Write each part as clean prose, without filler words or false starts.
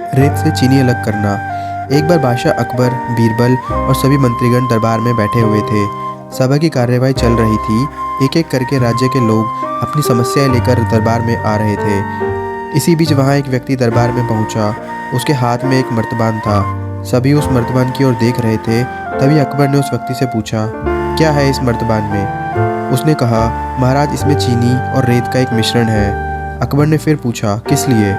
रेत से चीनी अलग करना। एक बार बादशाह अकबर, बीरबल और सभी मंत्रीगण दरबार में बैठे हुए थे। सभा की कार्यवाही चल रही थी। एक एक करके राज्य के लोग अपनी समस्याएं लेकर दरबार में आ रहे थे। इसी बीच वहाँ एक व्यक्ति दरबार में पहुँचा। उसके हाथ में एक मर्तबान था। सभी उस मर्तबान की ओर देख रहे थे। तभी अकबर ने उस व्यक्ति से पूछा, क्या है इस मर्तबान में? उसने कहा, महाराज, इसमें चीनी और रेत का एक मिश्रण है। अकबर ने फिर पूछा, किस लिए?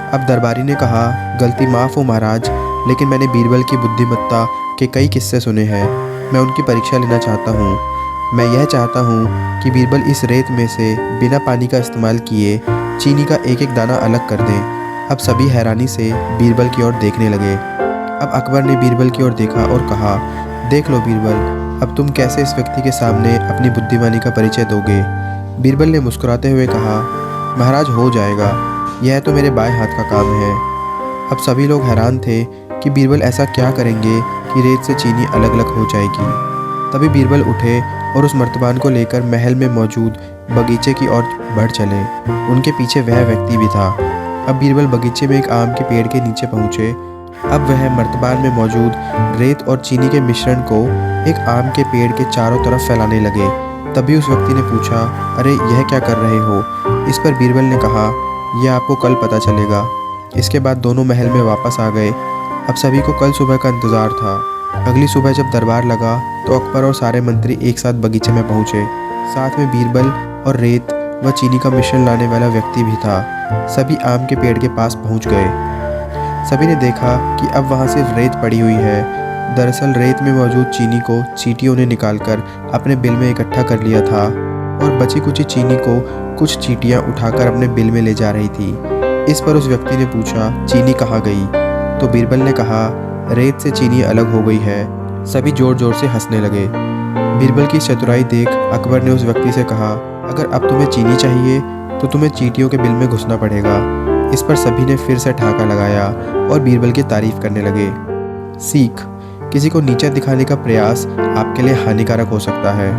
अब दरबारी ने कहा, गलती माफ़ हो महाराज, लेकिन मैंने बीरबल की बुद्धिमत्ता के कई किस्से सुने हैं। मैं उनकी परीक्षा लेना चाहता हूँ। मैं यह चाहता हूँ कि बीरबल इस रेत में से बिना पानी का इस्तेमाल किए चीनी का एक एक दाना अलग कर दें। अब सभी हैरानी से बीरबल की ओर देखने लगे। अब अकबर ने बीरबल की ओर देखा और कहा, देख लो बीरबल, अब तुम कैसे इस व्यक्ति के सामने अपनी बुद्धिमानी का परिचय दोगे? बीरबल ने मुस्कुराते हुए कहा, महाराज, हो जाएगा, यह तो मेरे बाएं हाथ का काम है। अब सभी लोग हैरान थे कि बीरबल ऐसा क्या करेंगे कि रेत से चीनी अलग अलग हो जाएगी। तभी बीरबल उठे और उस मर्तबान को लेकर महल में मौजूद बगीचे की ओर बढ़ चले। उनके पीछे वह व्यक्ति भी था। अब बीरबल बगीचे में एक आम के पेड़ के नीचे पहुँचे। अब वह मर्तबान में मौजूद रेत और चीनी के मिश्रण को एक आम के पेड़ के चारों तरफ फैलाने लगे। तभी उस व्यक्ति ने पूछा, अरे यह क्या कर रहे हो? इस पर बीरबल ने कहा, यह आपको कल पता चलेगा। इसके बाद दोनों महल में वापस आ गए। अब सभी को कल सुबह का इंतज़ार था। अगली सुबह जब दरबार लगा तो अकबर और सारे मंत्री एक साथ बगीचे में पहुंचे। साथ में बीरबल और रेत व चीनी का मिश्रण लाने वाला व्यक्ति भी था। सभी आम के पेड़ के पास पहुंच गए। सभी ने देखा कि अब वहां सिर्फ रेत पड़ी हुई है। दरअसल रेत में मौजूद चीनी को चींटियों ने निकालकर अपने बिल में इकट्ठा कर लिया था और बची कुची चीनी को कुछ चींटियां उठाकर अपने बिल में ले जा रही थी। इस पर उस व्यक्ति ने पूछा, चीनी कहाँ गई? तो बीरबल ने कहा, रेत से चीनी अलग हो गई है। सभी जोर जोर से हंसने लगे। बीरबल की चतुराई देख अकबर ने उस व्यक्ति से कहा, अगर अब तुम्हें चीनी चाहिए तो तुम्हें चींटियों के बिल में घुसना पड़ेगा। इस पर सभी ने फिर से ठाका लगाया और बीरबल की तारीफ करने लगे। सीख: किसी को नीचा दिखाने का प्रयास आपके लिए हानिकारक हो सकता है।